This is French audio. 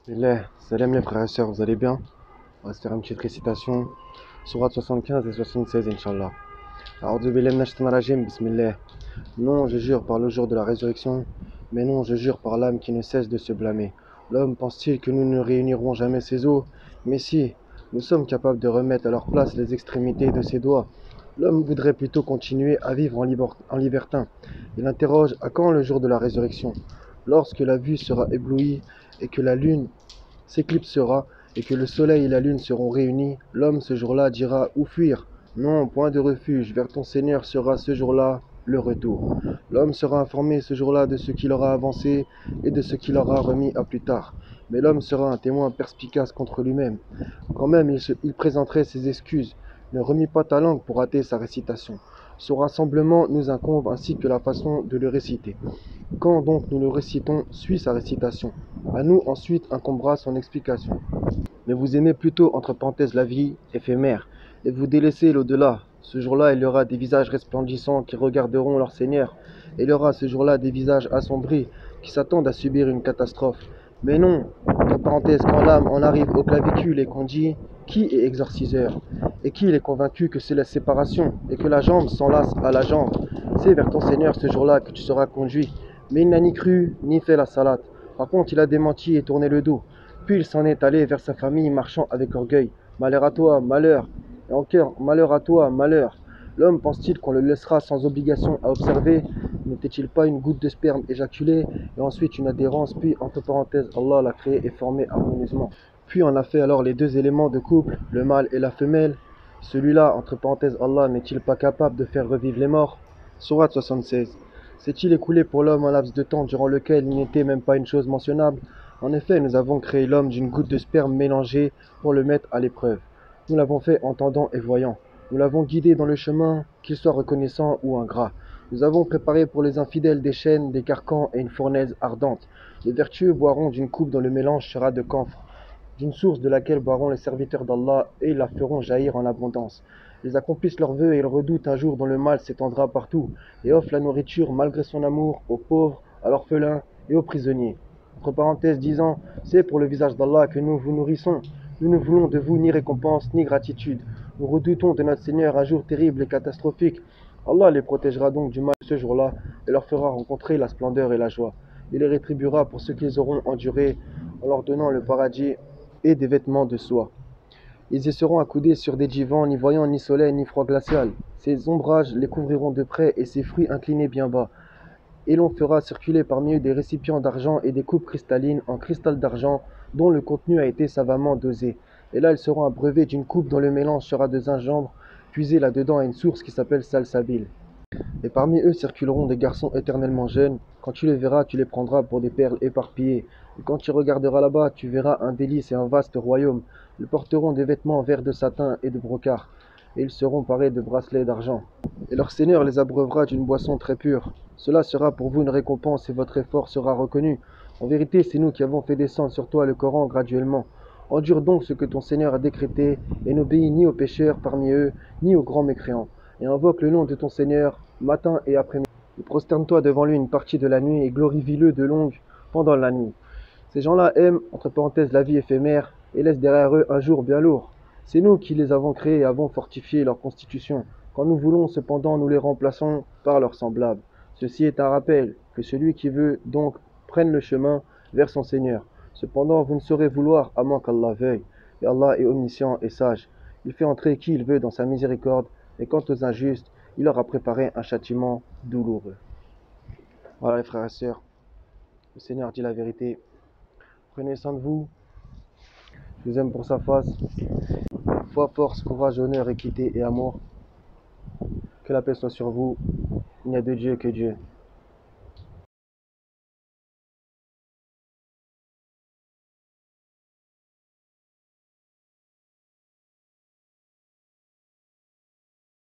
Salam les frères et sœurs, vous allez bien? On va se faire une petite récitation. Sourate 75 et 76, Inch'Allah. A'udhu billahi minash shaitanir rajim, bismillah. Non, je jure par le jour de la résurrection, mais non, je jure par l'âme qui ne cesse de se blâmer. L'homme pense-t-il que nous ne réunirons jamais ses os? Mais si, nous sommes capables de remettre à leur place les extrémités de ses doigts. L'homme voudrait plutôt continuer à vivre en libertin. Il interroge à quand le jour de la résurrection? Lorsque la vue sera éblouie et que la lune s'éclipsera et que le soleil et la lune seront réunis, l'homme ce jour-là dira où fuir? Non, point de refuge, vers ton Seigneur sera ce jour-là le retour. L'homme sera informé ce jour-là de ce qu'il aura avancé et de ce qu'il aura remis à plus tard. Mais l'homme sera un témoin perspicace contre lui-même. Quand même, il présenterait ses excuses. Ne remue pas ta langue pour hâter sa récitation. Son rassemblement nous incombe ainsi que la façon de le réciter. Quand donc nous le récitons, suit sa récitation. À nous ensuite incombera son explication. Mais vous aimez plutôt, entre parenthèses, la vie éphémère, et vous délaissez l'au-delà. Ce jour-là, il y aura des visages resplendissants qui regarderont leur Seigneur. Et il y aura ce jour-là des visages assombris qui s'attendent à subir une catastrophe. Mais non, entre parenthèses, quand l'âme en arrive au clavicule et qu'on dit qui est exorciseur et qui est convaincu que c'est la séparation et que la jambe s'enlace à la jambe, c'est vers ton Seigneur ce jour-là que tu seras conduit. Mais il n'a ni cru ni fait la salade. Par contre, il a démenti et tourné le dos. Puis il s'en est allé vers sa famille marchant avec orgueil. Malheur à toi, malheur. Et en cœur, malheur à toi, malheur. L'homme pense-t-il qu'on le laissera sans obligation à observer? N'était-il pas une goutte de sperme éjaculée et ensuite une adhérence, puis entre parenthèses, Allah l'a créé et formé harmonieusement. Puis on a fait alors les deux éléments de couple, le mâle et la femelle. Celui-là, entre parenthèses, Allah n'est-il pas capable de faire revivre les morts? Sourate 76. S'est-il écoulé pour l'homme un laps de temps durant lequel il n'était même pas une chose mentionnable? En effet, nous avons créé l'homme d'une goutte de sperme mélangée pour le mettre à l'épreuve. Nous l'avons fait entendant et voyant. Nous l'avons guidé dans le chemin, qu'il soit reconnaissant ou ingrat. Nous avons préparé pour les infidèles des chaînes, des carcans et une fournaise ardente. Les vertueux boiront d'une coupe dont le mélange sera de camphre, d'une source de laquelle boiront les serviteurs d'Allah et la feront jaillir en abondance. Ils accomplissent leurs vœux et ils redoutent un jour dont le mal s'étendra partout et offrent la nourriture malgré son amour aux pauvres, à l'orphelin et aux prisonniers. Entre parenthèses disant, c'est pour le visage d'Allah que nous vous nourrissons. Nous ne voulons de vous ni récompense ni gratitude. Nous redoutons de notre Seigneur un jour terrible et catastrophique. Allah les protégera donc du mal ce jour-là et leur fera rencontrer la splendeur et la joie. Il les rétribuera pour ce qu'ils auront enduré en leur donnant le paradis et des vêtements de soie. Ils y seront accoudés sur des divans, ni voyant ni soleil ni froid glacial. Ces ombrages les couvriront de près et ces fruits inclinés bien bas. Et l'on fera circuler parmi eux des récipients d'argent et des coupes cristallines en cristal d'argent dont le contenu a été savamment dosé. Et là ils seront abreuvés d'une coupe dont le mélange sera de gingembre, puisé là-dedans à une source qui s'appelle salsabil. Et parmi eux circuleront des garçons éternellement jeunes. Quand tu les verras, tu les prendras pour des perles éparpillées. Et quand tu regarderas là-bas, tu verras un délice et un vaste royaume. Ils porteront des vêtements verts de satin et de brocart. Et ils seront parés de bracelets d'argent. Et leur Seigneur les abreuvera d'une boisson très pure. Cela sera pour vous une récompense et votre effort sera reconnu. En vérité, c'est nous qui avons fait descendre sur toi le Coran graduellement. Endure donc ce que ton Seigneur a décrété et n'obéis ni aux pécheurs parmi eux, ni aux grands mécréants. Et invoque le nom de ton Seigneur, matin et après-midi. Et prosterne-toi devant lui une partie de la nuit et glorifie-le de longue pendant la nuit. Ces gens-là aiment, entre parenthèses, la vie éphémère et laissent derrière eux un jour bien lourd. C'est nous qui les avons créés et avons fortifié leur constitution. Quand nous voulons, cependant, nous les remplaçons par leurs semblables. Ceci est un rappel que celui qui veut donc prenne le chemin vers son Seigneur. Cependant, vous ne saurez vouloir à moins qu'Allah veuille. Et Allah est omniscient et sage. Il fait entrer qui il veut dans sa miséricorde. Et quant aux injustes, il leur a préparé un châtiment douloureux. Voilà les frères et sœurs, le Seigneur dit la vérité. Prenez soin de vous. Je vous aime pour sa face. Foi, force, courage, honneur, équité et amour. Que la paix soit sur vous. Il n'y a de Dieu que Dieu.